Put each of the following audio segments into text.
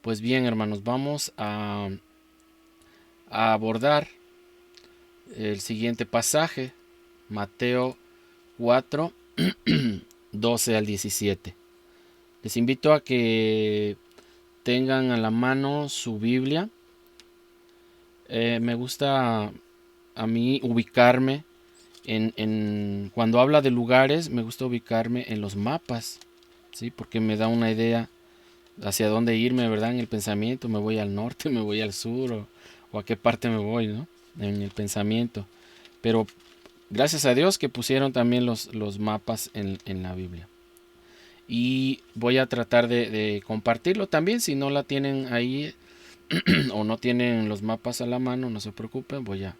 Pues bien, hermanos, vamos a abordar el siguiente pasaje, Mateo 4, 12 al 17. Les invito a que tengan a la mano su Biblia. Me gusta a mí ubicarme cuando habla de lugares, me gusta ubicarme en los mapas, ¿sí? Porque me da una idea hacia dónde irme, ¿verdad? En el pensamiento, me voy al norte, me voy al sur, o a qué parte me voy, ¿no? En el pensamiento. Pero gracias a Dios que pusieron también los mapas en la Biblia. Y voy a tratar de compartirlo también. Si no la tienen ahí o no tienen los mapas a la mano, no se preocupen. Voy a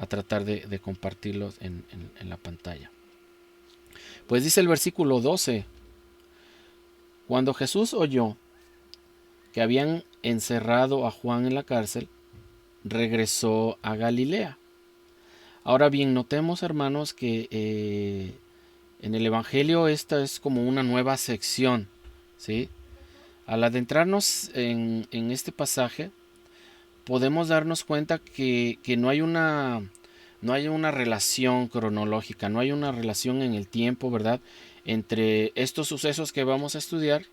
tratar de compartirlos en la pantalla. Pues dice el versículo 12. Cuando Jesús oyó que habían encerrado a Juan en la cárcel, regresó a Galilea. Ahora bien, notemos, hermanos, que en el Evangelio esta es como una nueva sección, ¿sí? Al adentrarnos en este pasaje, podemos darnos cuenta que no hay una relación cronológica, no hay una relación en el tiempo, ¿verdad? Entre estos sucesos que vamos a estudiar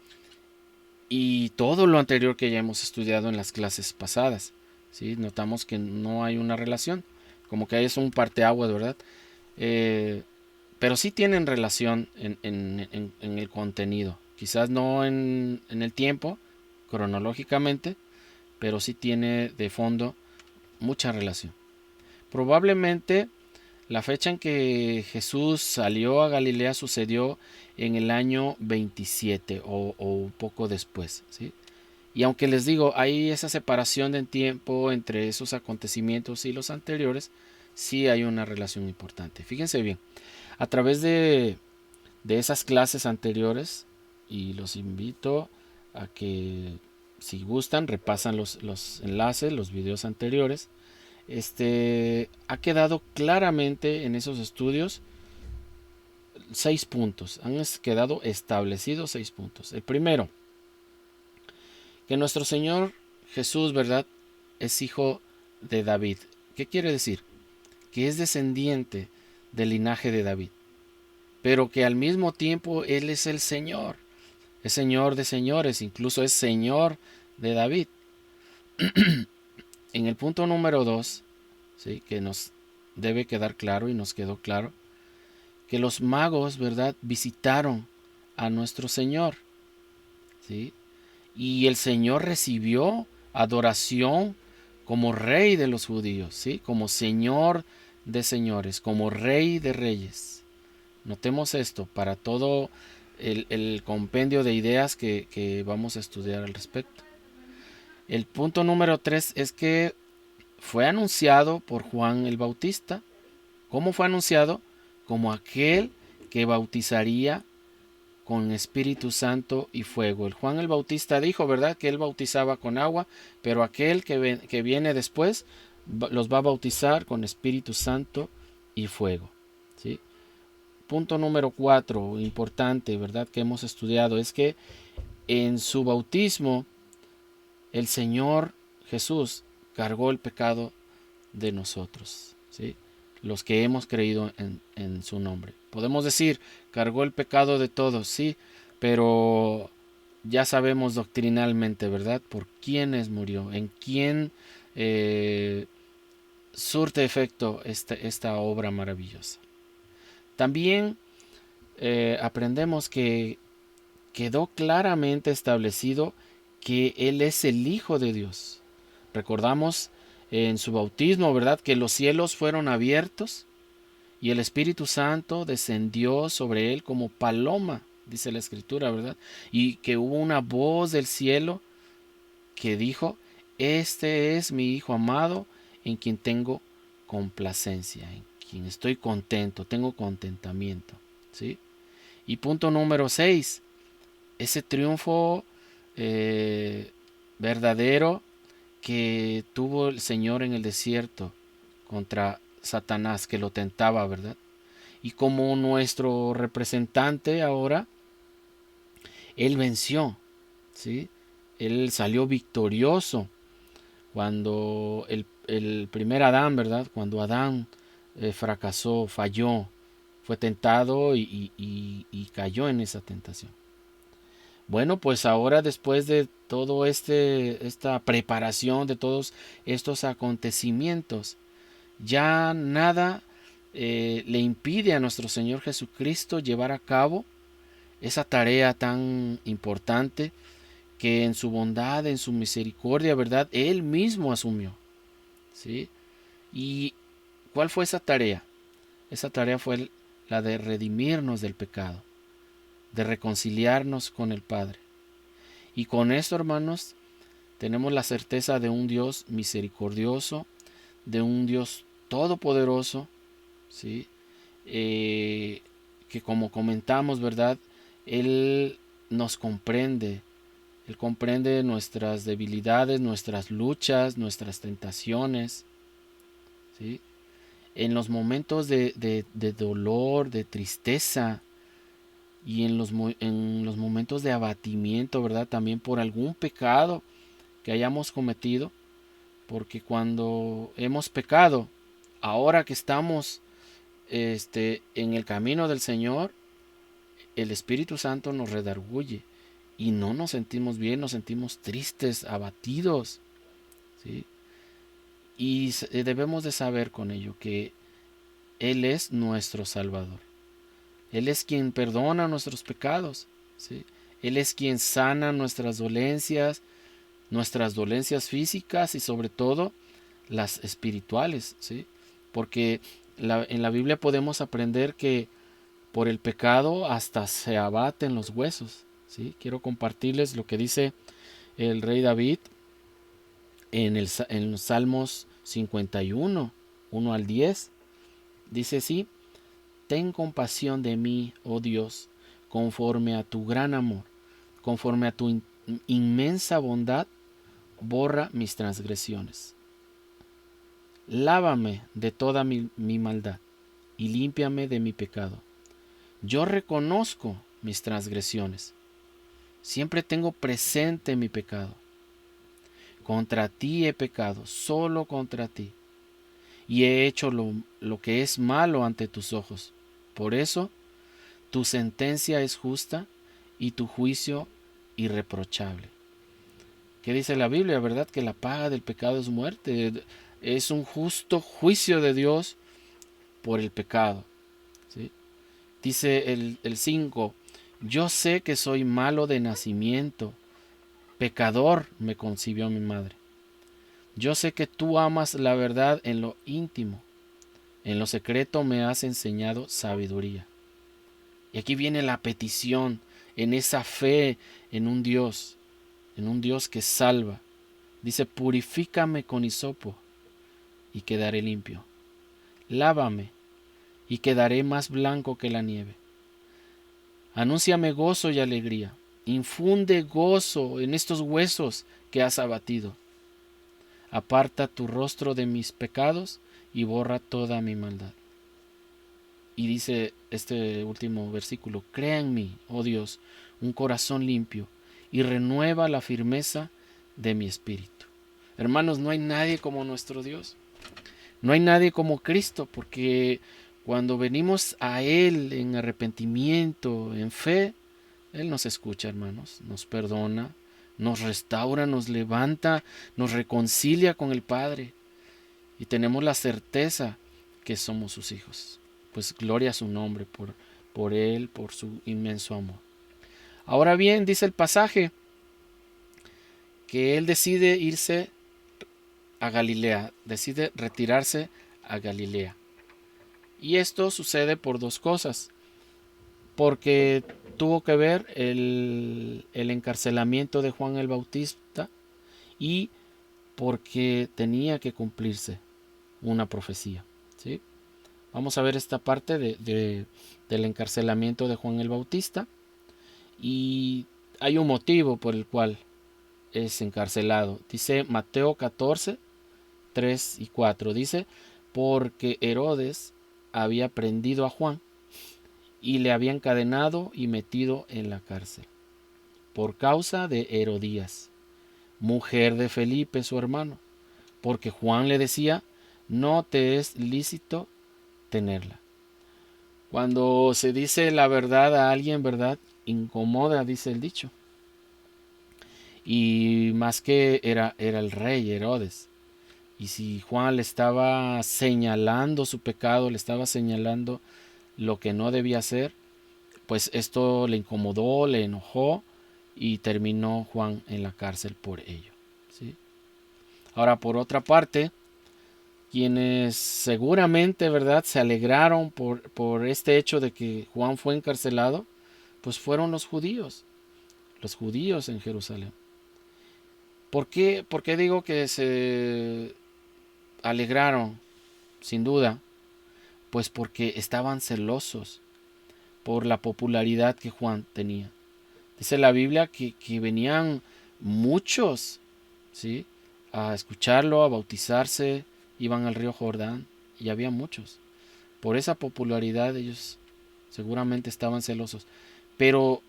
y todo lo anterior que ya hemos estudiado en las clases pasadas, ¿sí? Notamos que no hay una relación, como que es un parteaguas, ¿verdad? Eh, pero sí tienen relación en el contenido. Quizás no en el tiempo, cronológicamente, pero sí tiene de fondo mucha relación. Probablemente la fecha en que Jesús salió a Galilea sucedió en el año 27 o un poco después, ¿sí? Y aunque les digo, hay esa separación de tiempo entre esos acontecimientos y los anteriores, sí hay una relación importante. Fíjense bien, a través de esas clases anteriores, y los invito a que si gustan repasan los enlaces, los videos anteriores, ha quedado claramente en esos estudios 6 puntos, han quedado establecidos 6 puntos. El primero, que nuestro Señor Jesús, ¿verdad?, es hijo de David. ¿Qué quiere decir? Que es descendiente del linaje de David, pero que al mismo tiempo Él es el Señor. Es Señor de señores, incluso es Señor de David. En el punto número 2, ¿sí?, que nos debe quedar claro y nos quedó claro, que los magos, ¿verdad?, visitaron a nuestro Señor, ¿sí? Y el Señor recibió adoración como Rey de los judíos, ¿sí?, como Señor de señores, como Rey de reyes. Notemos esto para todo el compendio de ideas que vamos a estudiar al respecto. El punto número 3 es que fue anunciado por Juan el Bautista. ¿Cómo fue anunciado? Como aquel que bautizaría con Espíritu Santo y fuego. El Juan el Bautista dijo, ¿verdad?, que él bautizaba con agua, pero aquel que viene después los va a bautizar con Espíritu Santo y fuego, ¿sí? Punto número 4, importante, ¿verdad?, que hemos estudiado, es que en su bautismo el Señor Jesús cargó el pecado de nosotros, ¿sí?, los que hemos creído en su nombre. Podemos decir, cargó el pecado de todos, sí, pero ya sabemos doctrinalmente, ¿verdad?, por quiénes murió, en quién surte efecto esta obra maravillosa. También aprendemos que quedó claramente establecido que Él es el Hijo de Dios. Recordamos en su bautismo, ¿verdad?, que los cielos fueron abiertos y el Espíritu Santo descendió sobre Él como paloma, dice la Escritura, ¿verdad? Y que hubo una voz del cielo que dijo, este es mi Hijo amado en quien tengo complacencia, en quien estoy contento, tengo contentamiento, ¿sí? Y punto número 6, ese triunfo eh, verdadero que tuvo el Señor en el desierto contra Satanás que lo tentaba, ¿verdad? Y como nuestro representante ahora, Él venció, ¿sí? Él salió victorioso cuando el primer Adán, ¿verdad? Cuando Adán fracasó, falló, fue tentado y cayó en esa tentación. Bueno, pues ahora después de todo esta preparación, de todos estos acontecimientos, ya nada le impide a nuestro Señor Jesucristo llevar a cabo esa tarea tan importante que en su bondad, en su misericordia, ¿verdad? Él mismo asumió, ¿sí? ¿Y cuál fue esa tarea? Esa tarea fue la de redimirnos del pecado, de reconciliarnos con el Padre. Y con esto, hermanos, tenemos la certeza de un Dios misericordioso, de un Dios todopoderoso, ¿sí? Que como comentamos, ¿verdad? Él nos comprende. Él comprende nuestras debilidades, nuestras luchas, nuestras tentaciones, ¿sí? En los momentos de dolor, de tristeza y en los momentos de abatimiento, ¿verdad? También por algún pecado que hayamos cometido, porque cuando hemos pecado, ahora que estamos en el camino del Señor, el Espíritu Santo nos redarguye y no nos sentimos bien, nos sentimos tristes, abatidos, ¿sí? Y debemos de saber con ello que Él es nuestro Salvador. Él es quien perdona nuestros pecados, ¿sí? Él es quien sana nuestras dolencias físicas y sobre todo las espirituales, ¿sí? Porque en la Biblia podemos aprender que por el pecado hasta se abaten los huesos, ¿sí? Quiero compartirles lo que dice el rey David en los Salmos 51, 1 al 10. Dice así: Ten compasión de mí, oh Dios, conforme a tu gran amor, conforme a tu inmensa bondad, borra mis transgresiones. Lávame de toda mi maldad y límpiame de mi pecado. Yo reconozco mis transgresiones. Siempre tengo presente mi pecado. Contra ti he pecado, solo contra ti, y he hecho lo que es malo ante tus ojos. Por eso, tu sentencia es justa y tu juicio irreprochable. ¿Qué dice la Biblia? ¿Verdad? Que la paga del pecado es muerte. Es un justo juicio de Dios por el pecado, ¿sí? Dice el 5: Yo sé que soy malo de nacimiento, pecador me concibió mi madre. Yo sé que tú amas la verdad en lo íntimo, en lo secreto me has enseñado sabiduría. Y aquí viene la petición, en esa fe en un Dios que salva. Dice: purifícame con hisopo y quedaré limpio. Lávame y quedaré más blanco que la nieve. Anúnciame gozo y alegría. Infunde gozo en estos huesos que has abatido. Aparta tu rostro de mis pecados y borra toda mi maldad. Y dice este último versículo: Crea en mí, oh Dios, un corazón limpio y renueva la firmeza de mi espíritu. Hermanos, no hay nadie como nuestro Dios. No hay nadie como Cristo, porque cuando venimos a Él en arrepentimiento, en fe, Él nos escucha, hermanos, nos perdona, nos restaura, nos levanta, nos reconcilia con el Padre y tenemos la certeza que somos sus hijos. Pues gloria a su nombre por Él, por su inmenso amor. Ahora bien, dice el pasaje que Él decide irse a Galilea, decide retirarse a Galilea. Y esto sucede por dos cosas. Porque tuvo que ver el encarcelamiento de Juan el Bautista y porque tenía que cumplirse una profecía, ¿sí? Vamos a ver esta parte del encarcelamiento de Juan el Bautista, y hay un motivo por el cual es encarcelado. Dice Mateo 14, 3 y 4. Dice: porque Herodes había prendido a Juan y le había encadenado y metido en la cárcel por causa de Herodías, mujer de Felipe, su hermano, porque Juan le decía, no te es lícito tenerla. Cuando se dice la verdad a alguien, ¿verdad? Incomoda, dice el dicho. Y más que era el rey Herodes. Y si Juan le estaba señalando su pecado, le estaba señalando lo que no debía hacer, pues esto le incomodó, le enojó y terminó Juan en la cárcel por ello. ¿Sí? Ahora, por otra parte, quienes seguramente, ¿verdad?, se alegraron por este hecho de que Juan fue encarcelado, pues fueron los judíos en Jerusalén. ¿Por qué digo que se alegraron? Sin duda, pues porque estaban celosos por la popularidad que Juan tenía. Dice la Biblia que venían muchos, ¿sí?, a escucharlo, a bautizarse, iban al río Jordán y había muchos. Por esa popularidad ellos seguramente estaban celosos, pero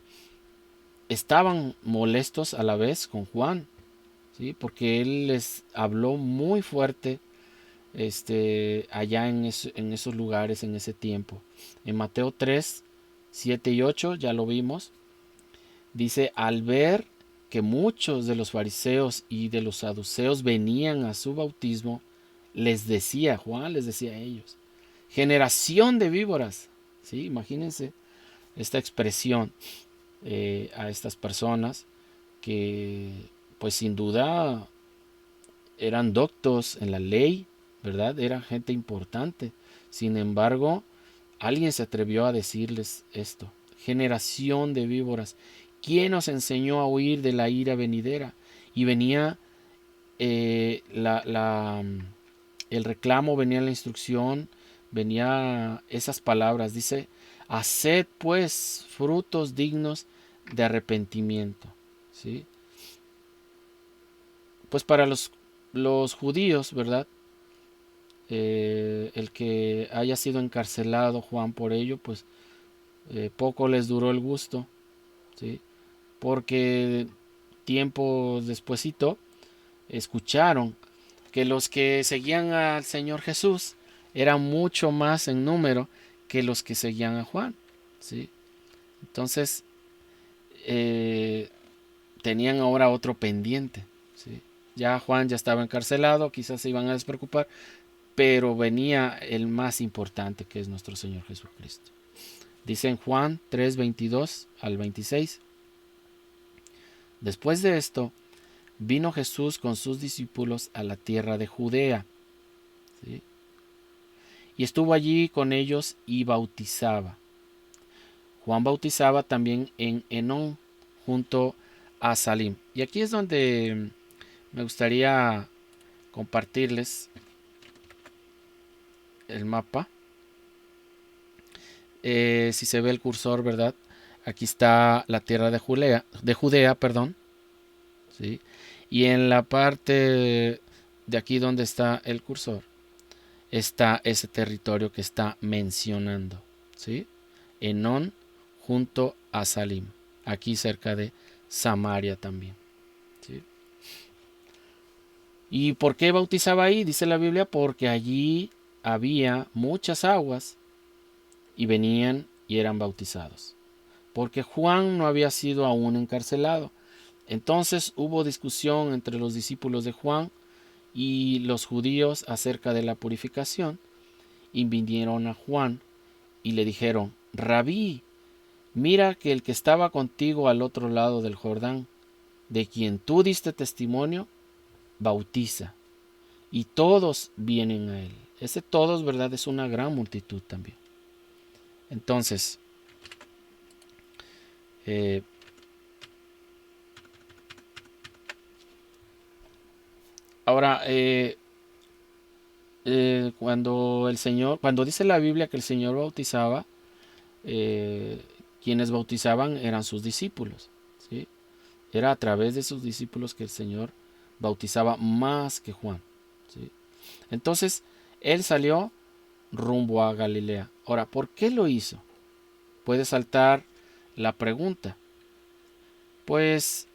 estaban molestos a la vez con Juan, ¿sí?, porque él les habló muy fuerte allá en esos lugares, en ese tiempo. En Mateo 3, 7 y 8 ya lo vimos. Dice, al ver que muchos de los fariseos y de los saduceos venían a su bautismo, Juan les decía a ellos, generación de víboras. ¿Sí? Imagínense esta expresión a estas personas que pues sin duda eran doctos en la ley, ¿verdad? Era gente importante. Sin embargo, alguien se atrevió a decirles esto. Generación de víboras. ¿Quién os enseñó a huir de la ira venidera? Y venía el reclamo, venía la instrucción, venía esas palabras. Dice, haced pues frutos dignos de arrepentimiento. ¿Sí? Pues para los judíos, ¿verdad? El que haya sido encarcelado Juan por ello, pues poco les duró el gusto, ¿sí? Porque tiempo despuesito escucharon que los que seguían al Señor Jesús eran mucho más en número que los que seguían a Juan, ¿sí? Entonces tenían ahora otro pendiente, ¿sí? Ya Juan ya estaba encarcelado, quizás se iban a despreocupar, pero venía el más importante, que es nuestro Señor Jesucristo. Dice en Juan 3, 22 al 26. Después de esto, vino Jesús con sus discípulos a la tierra de Judea, ¿sí?, y estuvo allí con ellos y bautizaba. Juan bautizaba también en Enón, junto a Salim. Y aquí es donde me gustaría compartirles el mapa. Si se ve el cursor, ¿verdad? Aquí está la tierra de Judea, perdón, ¿sí? Y en la parte de aquí donde está el cursor está ese territorio que está mencionando, ¿sí? Enón junto a Salim, aquí cerca de Samaria también, ¿sí? ¿Y por qué bautizaba ahí? Dice la Biblia, porque allí había muchas aguas y venían y eran bautizados. Porque Juan no había sido aún encarcelado. Entonces hubo discusión entre los discípulos de Juan y los judíos acerca de la purificación, y vinieron a Juan y le dijeron, Rabí, mira que el que estaba contigo al otro lado del Jordán, de quien tú diste testimonio, bautiza, y todos vienen a él. Ese todos, ¿verdad?, es una gran multitud también. Entonces, ahora, cuando dice la Biblia que el Señor bautizaba, quienes bautizaban eran sus discípulos, ¿sí? Era a través de sus discípulos que el Señor bautizaba más que Juan, ¿sí? Entonces, él salió rumbo a Galilea. Ahora, ¿por qué lo hizo? Puede saltar la pregunta. Pues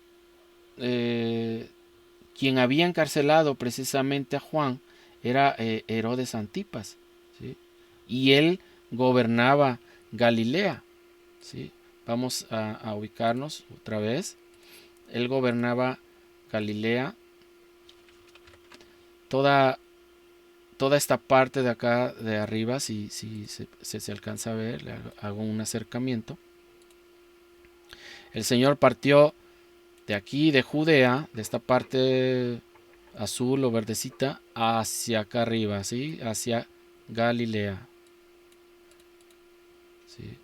quien había encarcelado precisamente a Juan era Herodes Antipas, ¿sí? Y él gobernaba Galilea, ¿sí? Vamos a ubicarnos otra vez. Él gobernaba Galilea, toda, toda esta parte de acá de arriba, si se alcanza a ver, le hago un acercamiento. El Señor partió de aquí, de Judea, de esta parte azul o verdecita, hacia acá arriba, ¿sí? Hacia Galilea, ¿sí?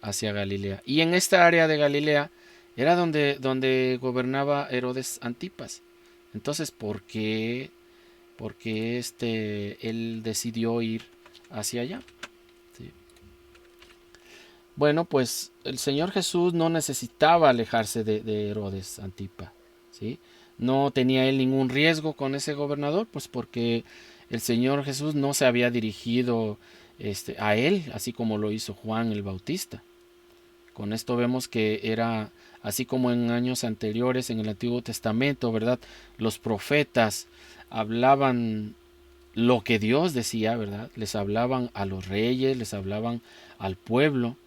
Hacia Galilea. Y en esta área de Galilea era donde gobernaba Herodes Antipas. Entonces, ¿por qué él decidió ir hacia allá? ¿Sí? Bueno, pues el Señor Jesús no necesitaba alejarse de Herodes Antipas, ¿sí? No tenía él ningún riesgo con ese gobernador, pues porque el Señor Jesús no se había dirigido a él, así como lo hizo Juan el Bautista. Con esto vemos que era así como en años anteriores en el Antiguo Testamento, ¿verdad? Los profetas hablaban lo que Dios decía, ¿verdad? Les hablaban a los reyes, les hablaban al pueblo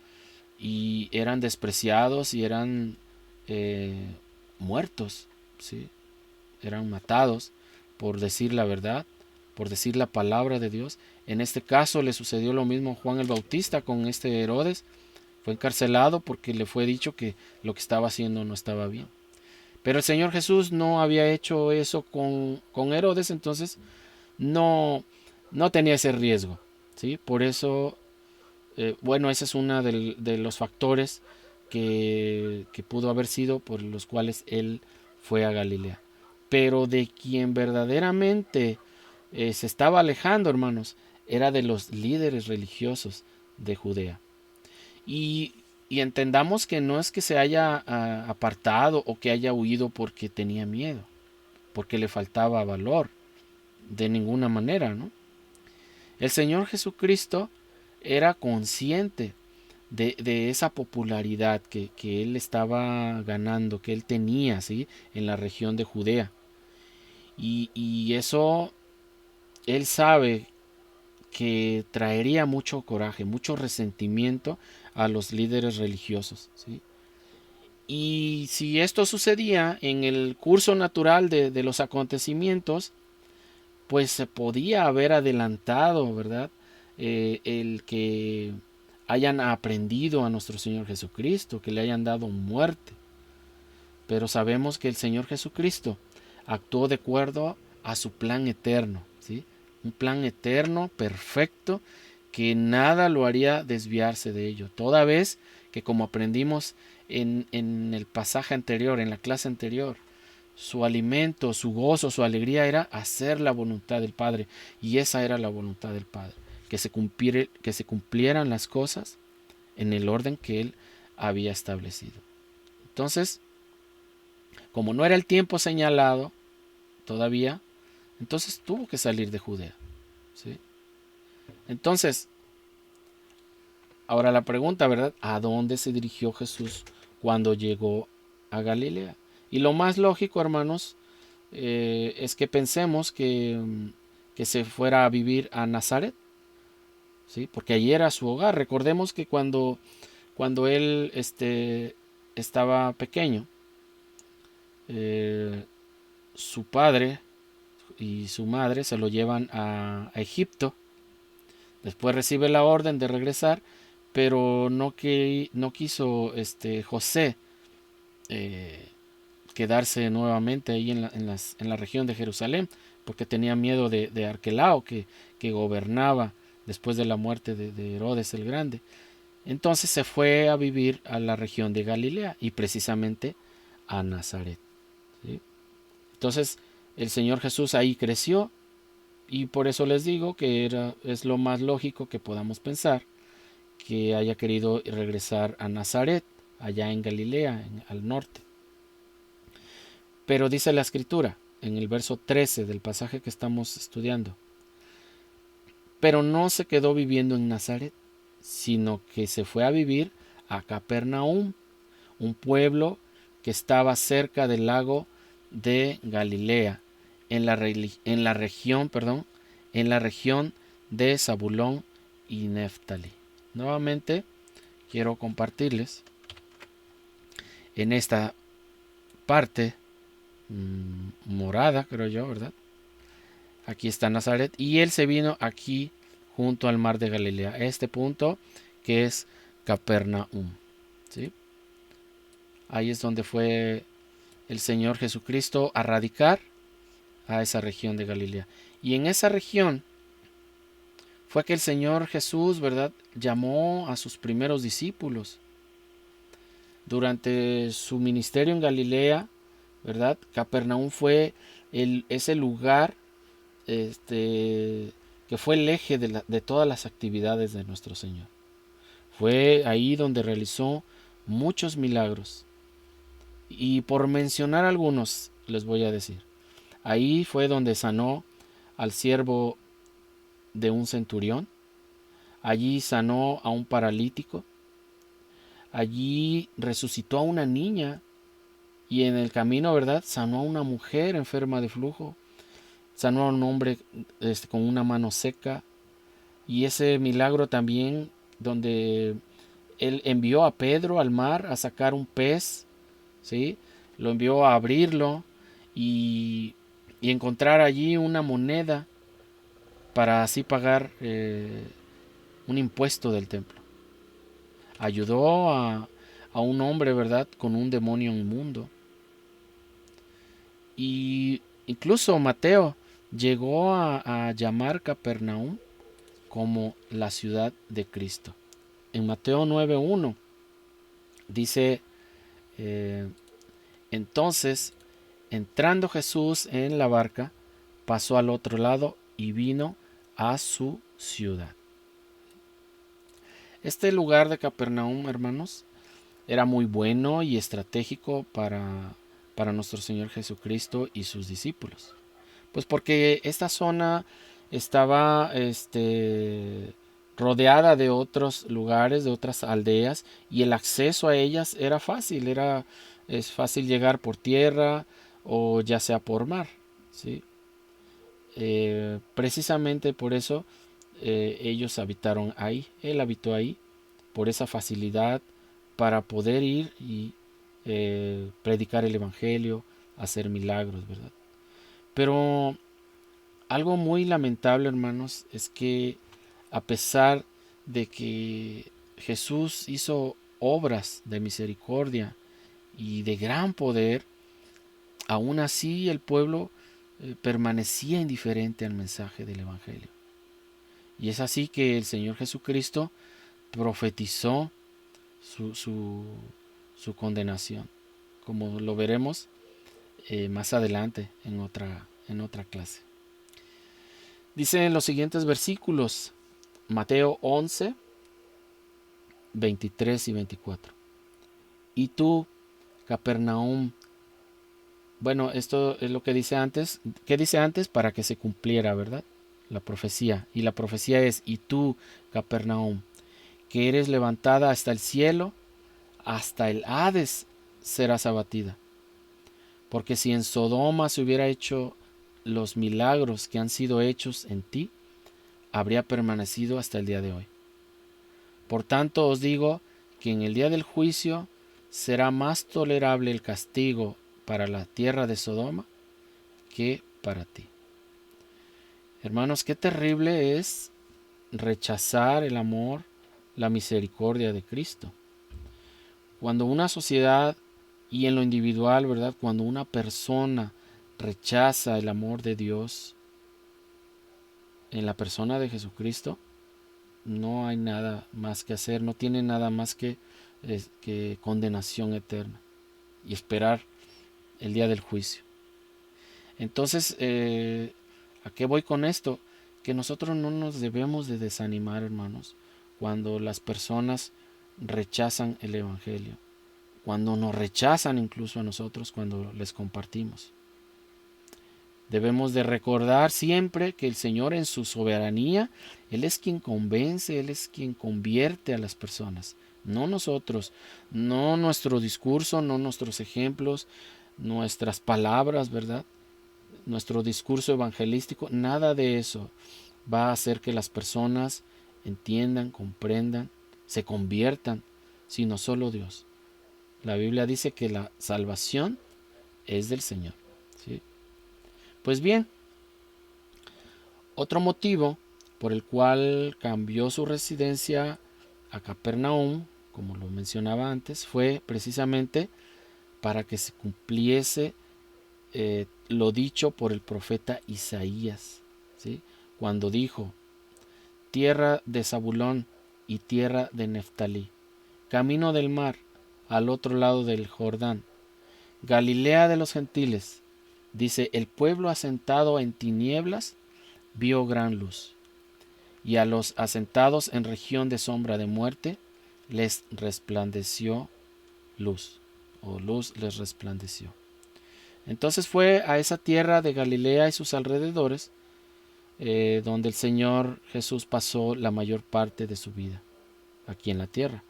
y eran despreciados y eran eh, muertos, ¿sí? Eran matados por decir la verdad, por decir la palabra de Dios. En este caso le sucedió lo mismo a Juan el Bautista con este Herodes. Fue encarcelado porque le fue dicho que lo que estaba haciendo no estaba bien. Pero el Señor Jesús no había hecho eso con Herodes, entonces no tenía ese riesgo, ¿sí? Por eso, bueno, ese es uno de los factores que pudo haber sido por los cuales él fue a Galilea. Pero de quien verdaderamente se estaba alejando, hermanos, era de los líderes religiosos de Judea. Y, y entendamos que no es que se haya apartado o que haya huido porque tenía miedo, porque le faltaba valor, de ninguna manera, ¿no? El Señor Jesucristo era consciente de esa popularidad que él estaba ganando, que él tenía, ¿sí? En la región de Judea. Y eso él sabe que traería mucho coraje, mucho resentimiento a los líderes religiosos, ¿sí? Y si esto sucedía en el curso natural de los acontecimientos, pues se podía haber adelantado, ¿verdad? El que hayan aprendido a nuestro Señor Jesucristo, que le hayan dado muerte. Pero sabemos que el Señor Jesucristo actuó de acuerdo a su plan eterno, ¿sí? Un plan eterno, perfecto, que nada lo haría desviarse de ello. Toda vez que, como aprendimos en el pasaje anterior, en la clase anterior, su alimento, su gozo, su alegría era hacer la voluntad del Padre. Y esa era la voluntad del Padre, que se cumplieran las cosas en el orden que Él había establecido. Entonces, como no era el tiempo señalado todavía, entonces tuvo que salir de Judea, ¿sí? Entonces, ahora la pregunta, ¿verdad? ¿A dónde se dirigió Jesús cuando llegó a Galilea? Y lo más lógico, hermanos, es que pensemos que se fuera a vivir a Nazaret, ¿sí? Porque allí era su hogar. Recordemos que cuando él estaba pequeño, eh, su padre y su madre se lo llevan a Egipto. Después recibe la orden de regresar, pero no quiso José eh, quedarse nuevamente ahí en la región de Jerusalén, porque tenía miedo de Arquelao, que gobernaba después de la muerte de Herodes el Grande. Entonces se fue a vivir a la región de Galilea y precisamente a Nazaret, ¿sí? Entonces el Señor Jesús ahí creció y por eso les digo que es lo más lógico que podamos pensar que haya querido regresar a Nazaret, allá en Galilea, al norte. Pero dice la escritura, en el verso 13 del pasaje que estamos estudiando, pero no se quedó viviendo en Nazaret, sino que se fue a vivir a Capernaum, un pueblo que estaba cerca del lago de Galilea, en la región de Zabulón y Neftalí. Nuevamente quiero compartirles en esta parte morada, creo yo, ¿verdad? Aquí está Nazaret, y él se vino aquí junto al mar de Galilea, este punto que es Capernaum, ¿sí? Ahí es donde fue el Señor Jesucristo a radicar a esa región de Galilea. Y en esa región fue que el Señor Jesús, ¿verdad?, llamó a sus primeros discípulos. Durante su ministerio en Galilea, ¿verdad?, Capernaum fue ese lugar que fue el eje de todas las actividades de nuestro Señor. Fue ahí donde realizó muchos milagros. Y por mencionar algunos, les voy a decir. Ahí fue donde sanó al siervo de un centurión. Allí sanó a un paralítico. Allí resucitó a una niña. Y en el camino, ¿verdad?, sanó a una mujer enferma de flujo. Sanó a un hombre con una mano seca. Y ese milagro también donde él envió a Pedro al mar a sacar un pez, ¿sí? Lo envió a abrirlo y encontrar allí una moneda para así pagar un impuesto del templo. Ayudó a un hombre, ¿verdad?, con un demonio inmundo. Y incluso Mateo llegó a llamar Capernaum como la ciudad de Cristo. En Mateo 9:1 dice, entonces, entrando Jesús en la barca, pasó al otro lado y vino a su ciudad. Este lugar de Capernaum, hermanos, era muy bueno y estratégico para nuestro Señor Jesucristo y sus discípulos. Pues porque esta zona estaba rodeada de otros lugares, de otras aldeas, y el acceso a ellas era fácil, es fácil llegar por tierra o ya sea por mar, ¿sí? Precisamente por eso ellos habitaron ahí, él habitó ahí, por esa facilidad para poder ir y predicar el evangelio, hacer milagros, ¿verdad? Pero algo muy lamentable, hermanos, es que a pesar de que Jesús hizo obras de misericordia y de gran poder, aún así el pueblo permanecía indiferente al mensaje del Evangelio. Y es así que el Señor Jesucristo profetizó su condenación, como lo veremos más adelante en otra clase. Dice en los siguientes versículos, Mateo 11, 23 y 24. Y tú, Capernaum, bueno, esto es lo que dice antes. ¿Qué dice antes? Para que se cumpliera, ¿verdad?, la profecía. Y la profecía es, y tú, Capernaum, que eres levantada hasta el cielo, hasta el Hades serás abatida. Porque si en Sodoma se hubiera hecho los milagros que han sido hechos en ti, habría permanecido hasta el día de hoy. Por tanto os digo que en el día del juicio será más tolerable el castigo para la tierra de Sodoma que para ti. Hermanos, qué terrible es rechazar el amor, la misericordia de Cristo. Cuando una sociedad y en lo individual, ¿verdad?, cuando una persona rechaza el amor de Dios en la persona de Jesucristo, no hay nada más que hacer, no tiene nada más que condenación eterna y esperar el día del juicio. Entonces, ¿a qué voy con esto? Que nosotros no nos debemos de desanimar, hermanos, cuando las personas rechazan el Evangelio, cuando nos rechazan incluso a nosotros cuando les compartimos. Debemos de recordar siempre que el Señor en su soberanía, Él es quien convence, Él es quien convierte a las personas. no nosotros, no nuestro discurso, no nuestros ejemplos, nuestras palabras, ¿verdad? Nuestro discurso evangelístico, nada de eso va a hacer que las personas entiendan, comprendan, se conviertan, sino solo Dios. La Biblia dice que la salvación es del Señor, ¿sí? Pues bien, otro motivo por el cual cambió su residencia a Capernaum, como lo mencionaba antes, fue precisamente para que se cumpliese lo dicho por el profeta Isaías, ¿sí? Cuando dijo: tierra de Zabulón y tierra de Neftalí, camino del mar, al otro lado del Jordán, Galilea de los gentiles. Dice: el pueblo asentado en tinieblas vio gran luz, y a los asentados en región de sombra de muerte les resplandeció luz, o luz les resplandeció. Entonces fue a esa tierra de Galilea y sus alrededores donde el Señor Jesús pasó la mayor parte de su vida aquí en la tierra.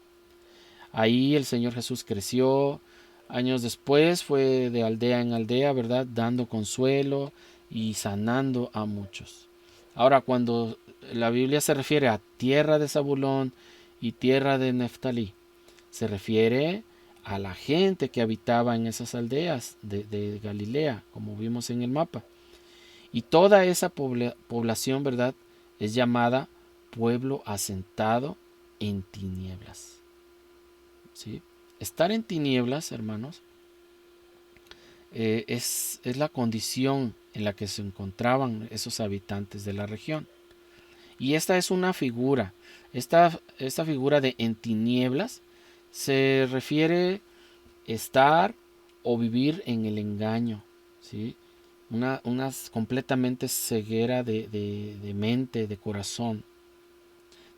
Ahí el Señor Jesús creció. Años después fue de aldea en aldea, ¿verdad? Dando consuelo y sanando a muchos. Ahora, cuando la Biblia se refiere a tierra de Zabulón y tierra de Neftalí, se refiere a la gente que habitaba en esas aldeas de Galilea, como vimos en el mapa. Y toda esa población, ¿verdad?, es llamada pueblo asentado en tinieblas. ¿Sí? Estar en tinieblas, hermanos, es la condición en la que se encontraban esos habitantes de la región. Y esta es una figura. Esta figura de en tinieblas se refiere estar o vivir en el engaño, ¿sí? Una completamente ceguera de mente, de corazón.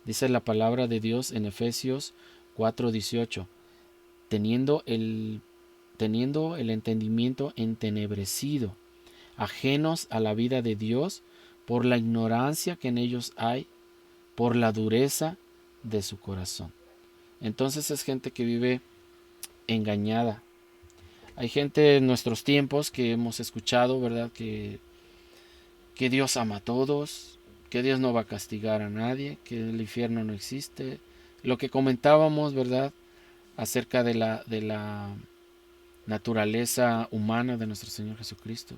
Dice la palabra de Dios en Efesios 4:18, teniendo el entendimiento entenebrecido, ajenos a la vida de Dios por la ignorancia que en ellos hay, por la dureza de su corazón. Entonces es gente que vive engañada. Hay gente en nuestros tiempos que hemos escuchado, ¿verdad?, que Dios ama a todos, que Dios no va a castigar a nadie, que el infierno no existe. Lo que comentábamos, ¿verdad?, acerca de la naturaleza humana de nuestro Señor Jesucristo.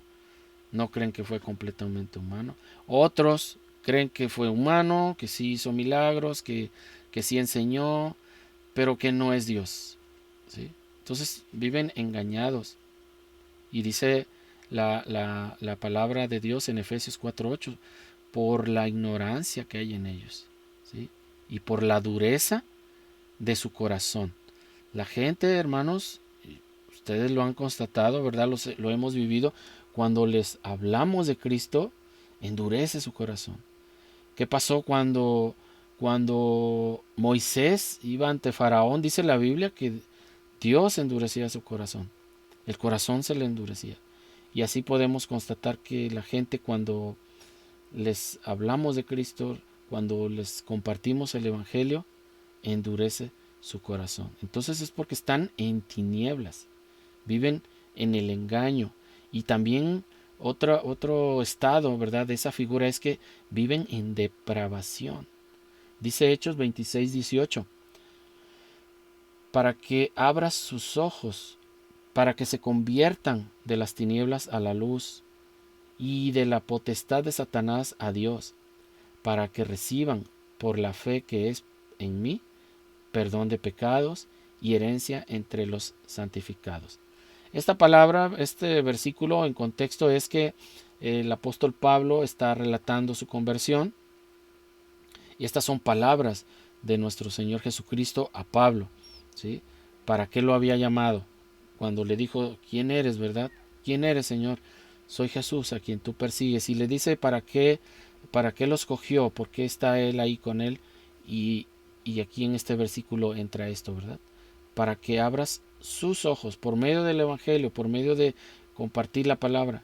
No creen que fue completamente humano. Otros creen que fue humano, que sí hizo milagros, que sí enseñó, pero que no es Dios, ¿sí? Entonces viven engañados. Y dice la palabra de Dios en Efesios 4:8, por la ignorancia que hay en ellos, ¿sí?, y por la dureza de su corazón. La gente, hermanos, ustedes lo han constatado, ¿verdad? Lo hemos vivido. Cuando les hablamos de Cristo, endurece su corazón. ¿Qué pasó cuando Moisés iba ante Faraón? Dice la Biblia que Dios endurecía su corazón. El corazón se le endurecía. Y así podemos constatar que la gente, cuando les hablamos de Cristo, cuando les compartimos el Evangelio, endurece su corazón. Entonces es porque están en tinieblas, viven en el engaño. Y también otro estado, ¿verdad?, de esa figura es que viven en depravación. Dice Hechos 26:18, para que abras sus ojos, para que se conviertan de las tinieblas a la luz y de la potestad de Satanás a Dios, para que reciban por la fe que es en mí perdón de pecados y herencia entre los santificados. Esta palabra, este versículo en contexto es que el apóstol Pablo está relatando su conversión, y estas son palabras de nuestro Señor Jesucristo a Pablo, ¿sí? ¿Para qué lo había llamado? Cuando le dijo: ¿quién eres, verdad? ¿Quién eres, Señor? Soy Jesús a quien tú persigues. Y le dice para qué lo escogió, por qué está él ahí con él. Y aquí en este versículo entra esto, ¿verdad? Para que abras sus ojos por medio del Evangelio, por medio de compartir la palabra,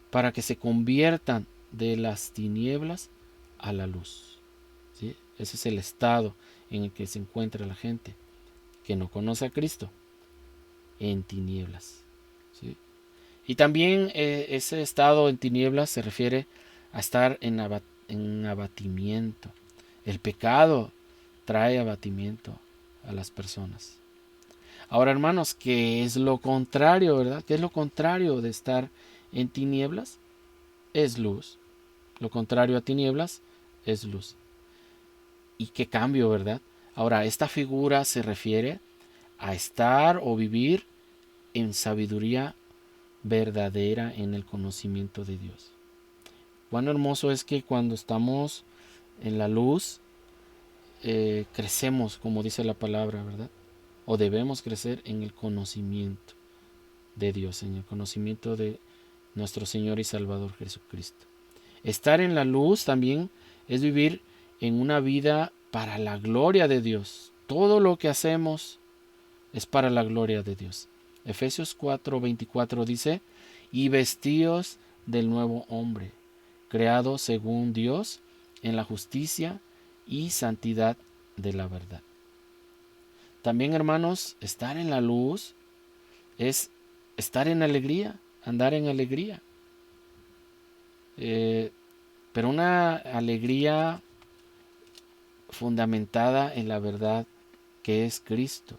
para que se conviertan de las tinieblas a la luz, ¿sí? Ese es el estado en el que se encuentra la gente. que no conoce a Cristo, en tinieblas. ¿Sí? Y también ese estado en tinieblas se refiere a estar en abatimiento. El pecado trae abatimiento a las personas. Ahora, hermanos, ¿qué es lo contrario, verdad? ¿Qué es lo contrario de estar en tinieblas? Es luz. Lo contrario a tinieblas es luz. ¿Y qué cambio, verdad? Ahora, esta figura se refiere a estar o vivir en sabiduría verdadera, en el conocimiento de Dios. Cuán hermoso es que cuando estamos en la luz, crecemos, como dice la palabra, ¿verdad? O debemos crecer en el conocimiento de Dios, en el conocimiento de nuestro Señor y Salvador Jesucristo. Estar en la luz también es vivir en una vida para la gloria de Dios. Todo lo que hacemos es para la gloria de Dios. Efesios 4:24 dice, y vestíos del nuevo hombre, creado según Dios en la justicia y santidad de la verdad. También, hermanos, estar en la luz es estar en alegría, andar en alegría. Pero una alegría fundamentada en la verdad que es Cristo.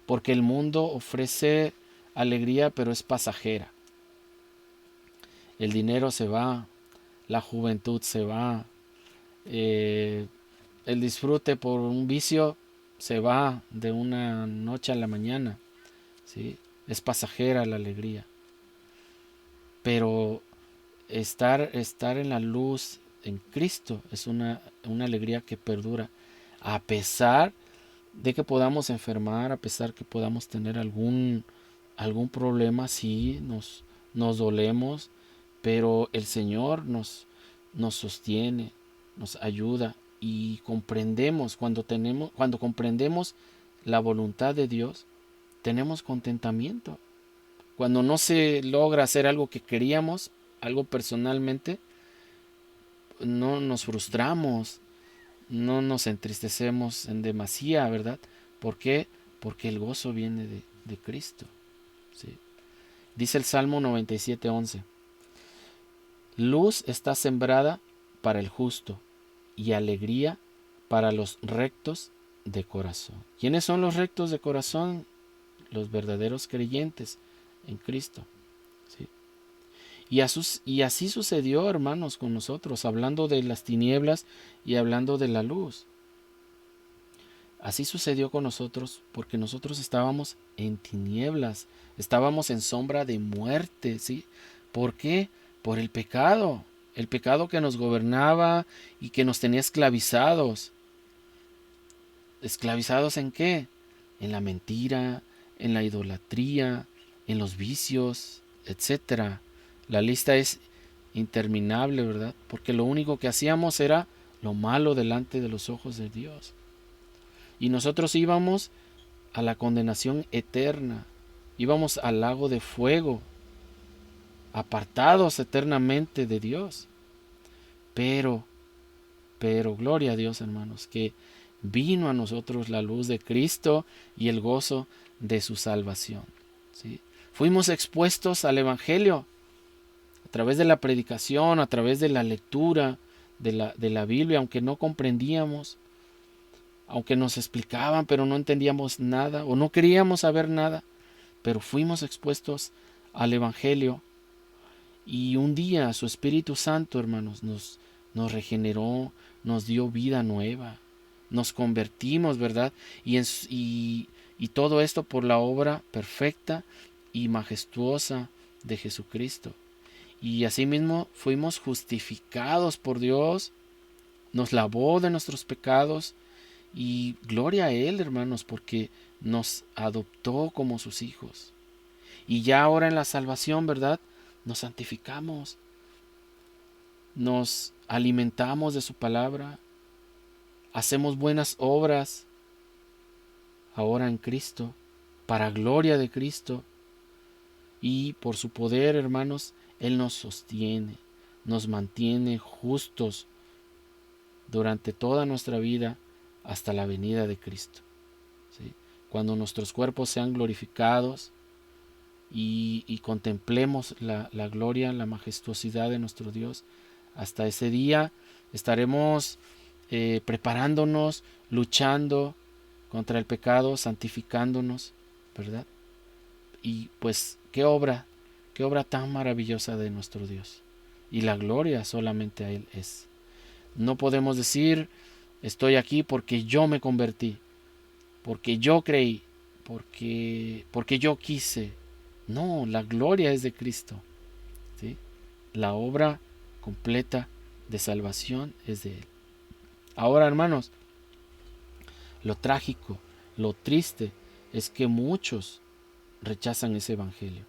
Porque el mundo ofrece alegría, pero es pasajera. El dinero se va, la juventud se va, el disfrute por un vicio se va de una noche a la mañana, ¿sí? Es pasajera la alegría. Pero estar en la luz en Cristo es una alegría que perdura, a pesar de que podamos enfermar, a pesar que podamos tener algún problema, sí, nos dolemos, pero el Señor nos sostiene, nos ayuda y comprendemos, cuando comprendemos la voluntad de Dios, tenemos contentamiento. Cuando no se logra hacer algo que queríamos, algo personalmente, no nos frustramos, no nos entristecemos en demasía, ¿verdad? ¿Por qué? Porque el gozo viene de Cristo. ¿Sí? Dice el Salmo 97:11. Luz está sembrada para el justo y alegría para los rectos de corazón. ¿Quiénes son los rectos de corazón? Los verdaderos creyentes en Cristo. ¿Sí? Y así sucedió, hermanos, con nosotros, hablando de las tinieblas y hablando de la luz. Así sucedió con nosotros porque nosotros estábamos en tinieblas, estábamos en sombra de muerte, ¿sí? ¿Por qué? Por el pecado que nos gobernaba y que nos tenía esclavizados. ¿Esclavizados en qué? En la mentira, en la idolatría, en los vicios, etcétera. La lista es interminable, ¿verdad? Porque lo único que hacíamos era lo malo delante de los ojos de Dios. Y nosotros íbamos a la condenación eterna, íbamos al lago de fuego, apartados eternamente de Dios. Pero, gloria a Dios, hermanos, que vino a nosotros la luz de Cristo y el gozo de su salvación. ¿Sí? Fuimos expuestos al Evangelio a través de la predicación, a través de la lectura de la Biblia, aunque no comprendíamos, aunque nos explicaban, pero no entendíamos nada o no queríamos saber nada, pero fuimos expuestos al Evangelio. Y un día su Espíritu Santo, hermanos, nos regeneró, nos dio vida nueva, nos convertimos, ¿verdad? Y todo esto por la obra perfecta y majestuosa de Jesucristo. Y asimismo fuimos justificados por Dios, nos lavó de nuestros pecados. Y gloria a Él, hermanos, porque nos adoptó como sus hijos. Y ya ahora en la salvación, ¿verdad? Nos santificamos, nos alimentamos de su palabra, hacemos buenas obras ahora en Cristo, para gloria de Cristo. Y por su poder, hermanos, Él nos sostiene, nos mantiene justos durante toda nuestra vida hasta la venida de Cristo. ¿Sí? cuando nuestros cuerpos sean glorificados y contemplemos la gloria, la majestuosidad de nuestro Dios. Hasta ese día estaremos preparándonos, luchando contra el pecado, santificándonos, ¿verdad? Y pues, qué obra tan maravillosa de nuestro Dios. Y la gloria solamente a Él es. No podemos decir, estoy aquí porque yo me convertí, porque yo creí, porque yo quise. No, la gloria es de Cristo, ¿sí? La obra completa de salvación es de Él. Ahora, hermanos, lo trágico, lo triste es que muchos rechazan ese evangelio.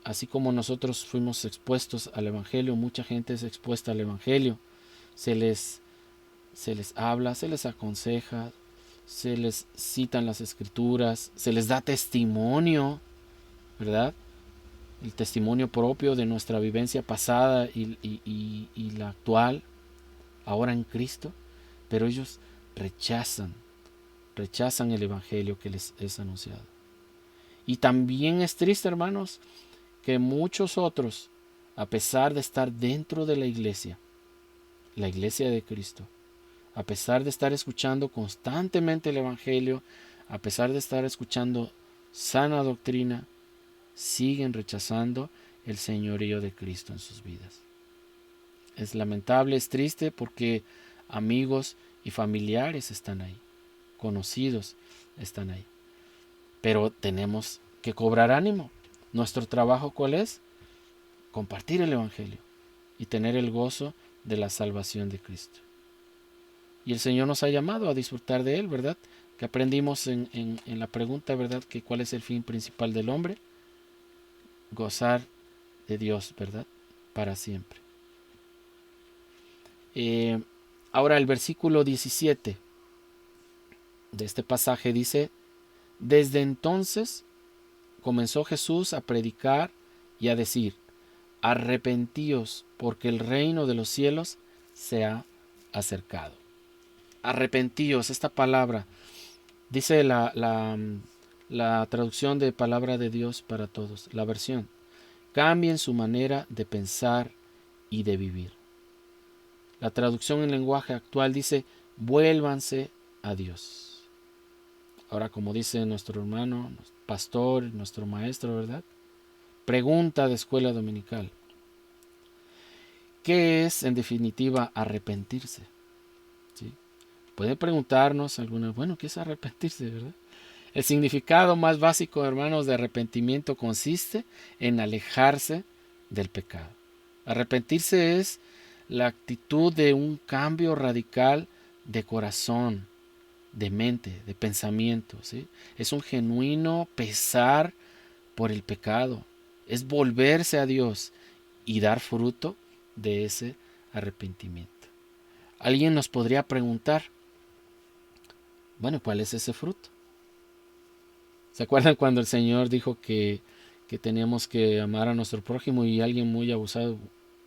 Así como nosotros fuimos expuestos al evangelio, mucha gente es expuesta al evangelio. Se les habla, se les aconseja, se les citan las escrituras, se les da testimonio, ¿verdad? El testimonio propio de nuestra vivencia pasada y la actual, ahora en Cristo, pero ellos rechazan el evangelio que les es anunciado. Y también es triste, hermanos, que muchos otros, a pesar de estar dentro de la iglesia de Cristo, a pesar de estar escuchando constantemente el evangelio, a pesar de estar escuchando sana doctrina, siguen rechazando el señorío de Cristo en sus vidas. Es lamentable, es triste, porque amigos y familiares están ahí, conocidos están ahí. Pero tenemos que cobrar ánimo. Nuestro trabajo, ¿cuál es? Compartir el evangelio y tener el gozo de la salvación de Cristo. Y el Señor nos ha llamado a disfrutar de Él, ¿verdad? Que aprendimos en la pregunta, ¿verdad? Que ¿cuál es el fin principal del hombre? Gozar de Dios, ¿verdad? Para siempre. Ahora el versículo 17 de este pasaje dice: desde entonces comenzó Jesús a predicar y a decir: arrepentíos, porque el reino de los cielos se ha acercado. Arrepentíos, esta palabra, dice la traducción de Palabra de Dios para Todos, la versión: cambien su manera de pensar y de vivir. La traducción en lenguaje actual dice: vuélvanse a Dios. Ahora, como dice nuestro hermano, pastor, nuestro maestro, ¿verdad? Pregunta de escuela dominical: ¿qué es, en definitiva, arrepentirse? ¿Sí? Puede preguntarnos algunos, bueno, ¿qué es arrepentirse, verdad? El significado más básico, hermanos, de arrepentimiento consiste en alejarse del pecado. Arrepentirse es la actitud de un cambio radical de corazón, de mente, de pensamiento, ¿sí? Es un genuino pesar por el pecado. Es volverse a Dios y dar fruto de ese arrepentimiento. Alguien nos podría preguntar, bueno, ¿cuál es ese fruto? ¿Se acuerdan cuando el Señor dijo que teníamos que amar a nuestro prójimo, y alguien muy abusado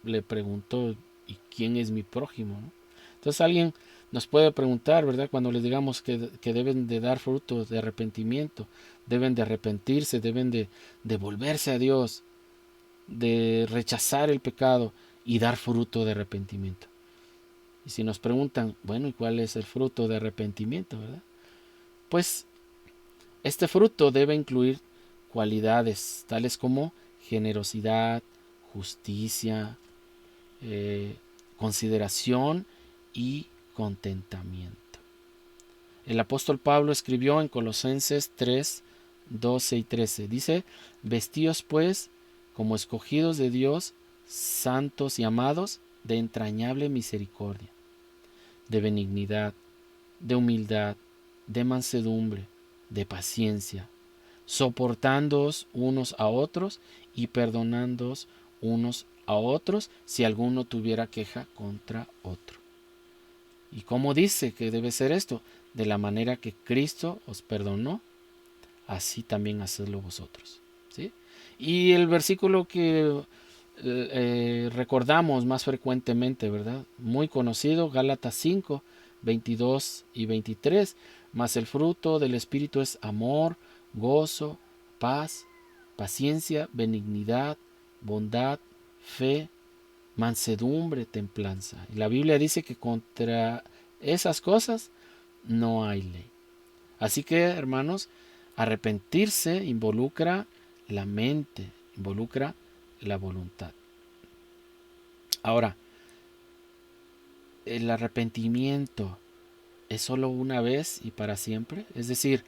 le preguntó, ¿y quién es mi prójimo? ¿No? Entonces alguien nos puede preguntar, ¿verdad? Cuando les digamos que deben de dar frutos de arrepentimiento, deben de arrepentirse, deben de volverse a Dios, de rechazar el pecado y dar fruto de arrepentimiento. Y si nos preguntan, bueno, ¿y cuál es el fruto de arrepentimiento, verdad? Pues este fruto debe incluir cualidades tales como generosidad, justicia, consideración y contentamiento. El apóstol Pablo escribió en Colosenses 3, 12 y 13. Dice: vestíos pues como escogidos de Dios, santos y amados, de entrañable misericordia, de benignidad, de humildad, de mansedumbre, de paciencia, soportándoos unos a otros y perdonándoos unos a otros si alguno tuviera queja contra otro. ¿Y cómo dice que debe ser esto? De la manera que Cristo os perdonó, así también hacedlo vosotros. ¿Sí? Y el versículo que recordamos más frecuentemente, ¿verdad? Muy conocido, Gálatas 5, 22 y 23, Mas el fruto del Espíritu es amor, gozo, paz, paciencia, benignidad, bondad, fe, mansedumbre, templanza. Y la Biblia dice que contra esas cosas no hay ley. Así que, hermanos, arrepentirse involucra la mente, involucra la voluntad. Ahora, el arrepentimiento es solo una vez y para siempre. Es decir,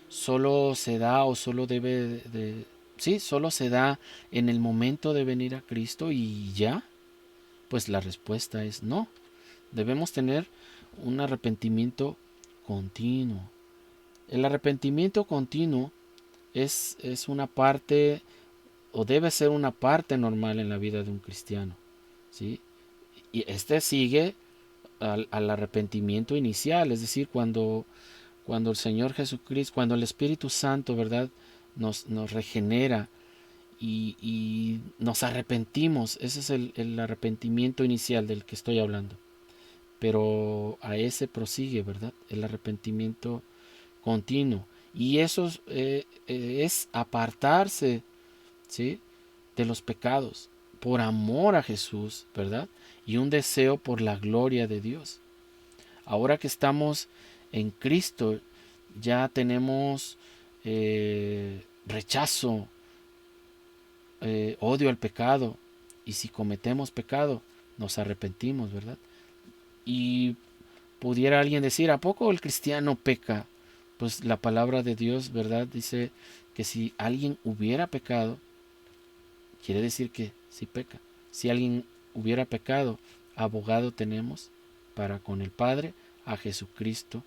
solo se da o solo debe de... Sí, solo se da en el momento de venir a Cristo y ya. Pues la respuesta es no. Debemos tener un arrepentimiento continuo. El arrepentimiento continuo es una parte o debe ser una parte normal en la vida de un cristiano, ¿sí? Y este sigue al arrepentimiento inicial, es decir, cuando el Señor Jesucristo, cuando el Espíritu Santo, ¿verdad?, nos regenera y nos arrepentimos. Ese es el arrepentimiento inicial del que estoy hablando. Pero a ese prosigue, ¿verdad?, el arrepentimiento continuo. Y eso es apartarse, ¿sí?, de los pecados por amor a Jesús, ¿verdad? Y un deseo por la gloria de Dios. Ahora que estamos en Cristo, ya tenemos rechazo, odio al pecado. Y si cometemos pecado, nos arrepentimos, ¿verdad? Y pudiera alguien decir, ¿a poco el cristiano peca? Pues la palabra de Dios, ¿verdad?, dice que si alguien hubiera pecado, quiere decir que sí peca. Si alguien hubiera pecado, abogado tenemos para con el Padre, a Jesucristo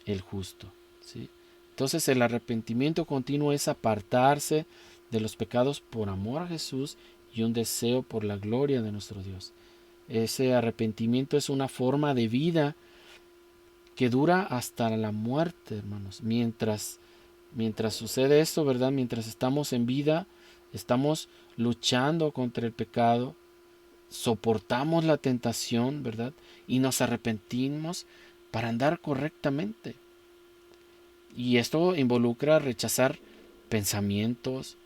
el justo, ¿sí? Entonces el arrepentimiento continuo es apartarse de los pecados por amor a Jesús y un deseo por la gloria de nuestro Dios. Ese arrepentimiento es una forma de vida que dura hasta la muerte, hermanos. Mientras sucede esto, ¿verdad? Mientras estamos en vida, estamos luchando contra el pecado, soportamos la tentación, ¿verdad? Y nos arrepentimos para andar correctamente. Y esto involucra rechazar pensamientos,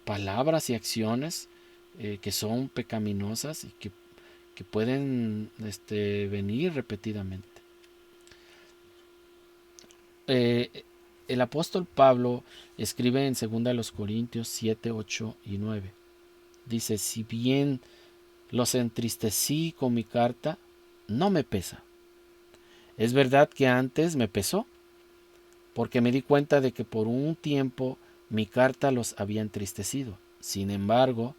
palabras y acciones que son pecaminosas y que pueden venir repetidamente. El apóstol Pablo escribe en 2 Corintios 7, 8 y 9. Dice, si bien los entristecí con mi carta, no me pesa. Es verdad que antes me pesó, porque me di cuenta de que por un tiempo mi carta los había entristecido. Sin embargo,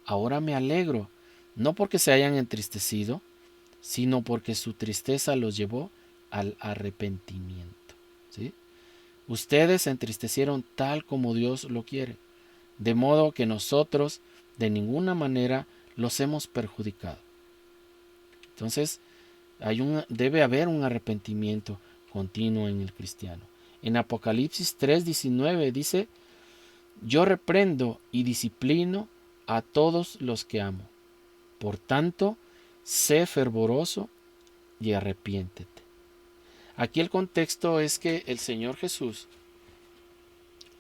ahora me alegro, no porque se hayan entristecido, sino porque su tristeza los llevó al arrepentimiento, ¿sí? Ustedes se entristecieron tal como Dios lo quiere, de modo que nosotros de ninguna manera los hemos perjudicado. Entonces, debe haber un arrepentimiento continuo en el cristiano. En Apocalipsis 3:19 dice, yo reprendo y disciplino a todos los que amo. Por tanto, sé fervoroso y arrepiéntete. Aquí el contexto es que el Señor Jesús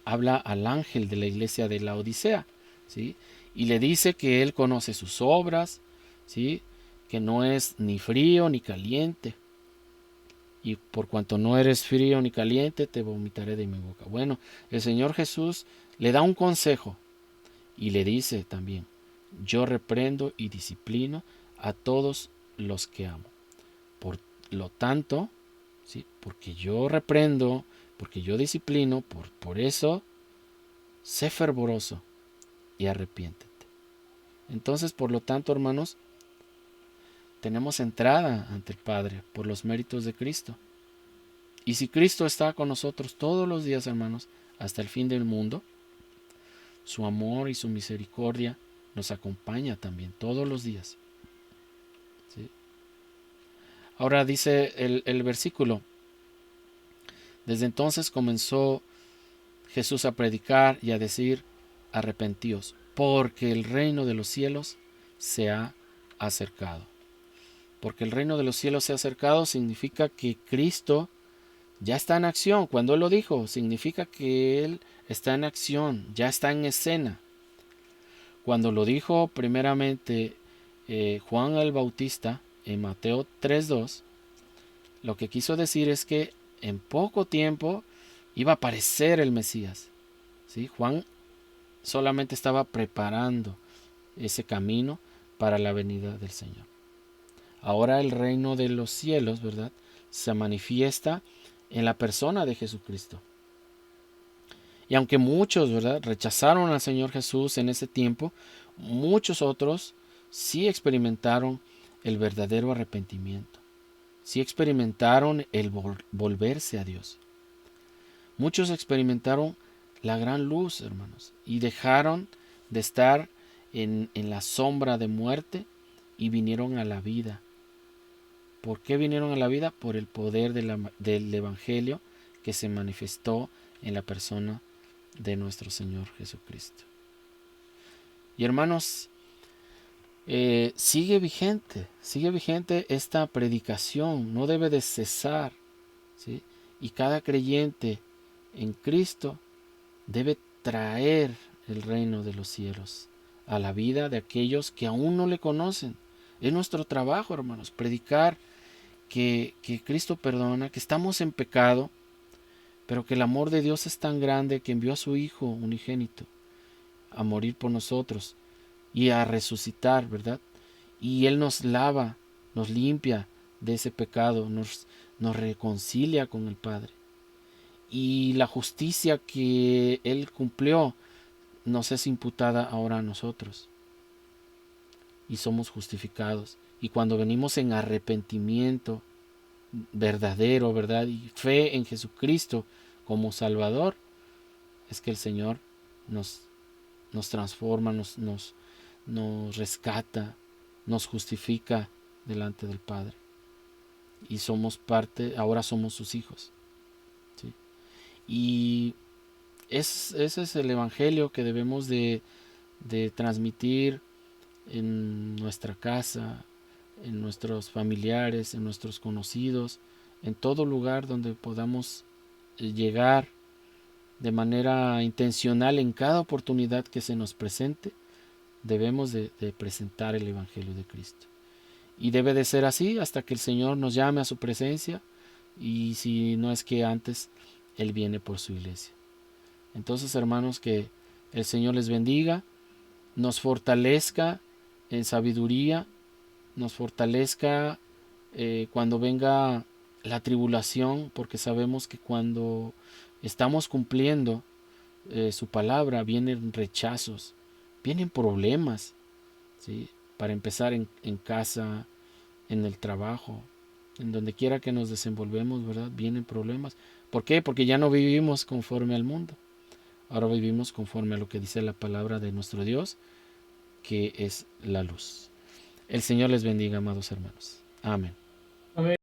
habla al ángel de la iglesia de la Odisea, ¿sí? Y le dice que él conoce sus obras, ¿sí?, que no es ni frío ni caliente. Y por cuanto no eres frío ni caliente, te vomitaré de mi boca. Bueno, el Señor Jesús le da un consejo y le dice también, yo reprendo y disciplino a todos los que amo. Por lo tanto, ¿sí?, porque yo reprendo, porque yo disciplino, por eso, sé fervoroso y arrepiéntete. Entonces, por lo tanto, hermanos, tenemos entrada ante el Padre por los méritos de Cristo. Y si Cristo está con nosotros todos los días, hermanos, hasta el fin del mundo, su amor y su misericordia nos acompaña también todos los días, ¿sí? Ahora dice el versículo, desde entonces comenzó Jesús a predicar y a decir, arrepentíos, porque el reino de los cielos se ha acercado. Porque el reino de los cielos se ha acercado significa que Cristo ya está en acción. Cuando Él lo dijo, significa que Él está en acción, ya está en escena. Cuando lo dijo primeramente Juan el Bautista en Mateo 3:2, lo que quiso decir es que en poco tiempo iba a aparecer el Mesías. ¿Sí? Juan solamente estaba preparando ese camino para la venida del Señor. Ahora el reino de los cielos, ¿verdad?, se manifiesta en la persona de Jesucristo. Y aunque muchos, ¿verdad?, rechazaron al Señor Jesús en ese tiempo, muchos otros sí experimentaron el verdadero arrepentimiento. Sí experimentaron el volverse a Dios. Muchos experimentaron la gran luz, hermanos, y dejaron de estar en la sombra de muerte y vinieron a la vida. ¿Por qué vinieron a la vida? Por el poder del Evangelio que se manifestó en la persona de nuestro Señor Jesucristo. Y hermanos, sigue vigente esta predicación, no debe de cesar, ¿sí? Y cada creyente en Cristo debe traer el reino de los cielos a la vida de aquellos que aún no le conocen. Es nuestro trabajo, hermanos, predicar que Cristo perdona, que estamos en pecado, pero que el amor de Dios es tan grande que envió a su Hijo unigénito a morir por nosotros y a resucitar, ¿verdad? Y Él nos lava, nos limpia de ese pecado, nos reconcilia con el Padre. Y la justicia que Él cumplió nos es imputada ahora a nosotros. Y somos justificados. Y cuando venimos en arrepentimiento verdadero, ¿verdad?, y fe en Jesucristo como Salvador, es que el Señor nos transforma, nos rescata, nos justifica delante del Padre. Y somos parte, ahora somos sus hijos. ¿Sí? Y ese es el Evangelio que debemos de transmitir en nuestra casa, en nuestros familiares, en nuestros conocidos, en todo lugar donde podamos llegar de manera intencional en cada oportunidad que se nos presente. Debemos de presentar el Evangelio de Cristo. Y debe de ser así hasta que el Señor nos llame a su presencia, y si no es que antes Él viene por su iglesia. Entonces, hermanos, que el Señor les bendiga, nos fortalezca en sabiduría, nos fortalezca cuando venga la tribulación, porque sabemos que cuando estamos cumpliendo su palabra vienen rechazos, vienen problemas, ¿sí? Para empezar en casa, en el trabajo, en donde quiera que nos desenvolvemos, ¿verdad?, vienen problemas. ¿Por qué? Porque ya no vivimos conforme al mundo. Ahora vivimos conforme a lo que dice la palabra de nuestro Dios, que es la luz. El Señor les bendiga, amados hermanos. Amén. Amén.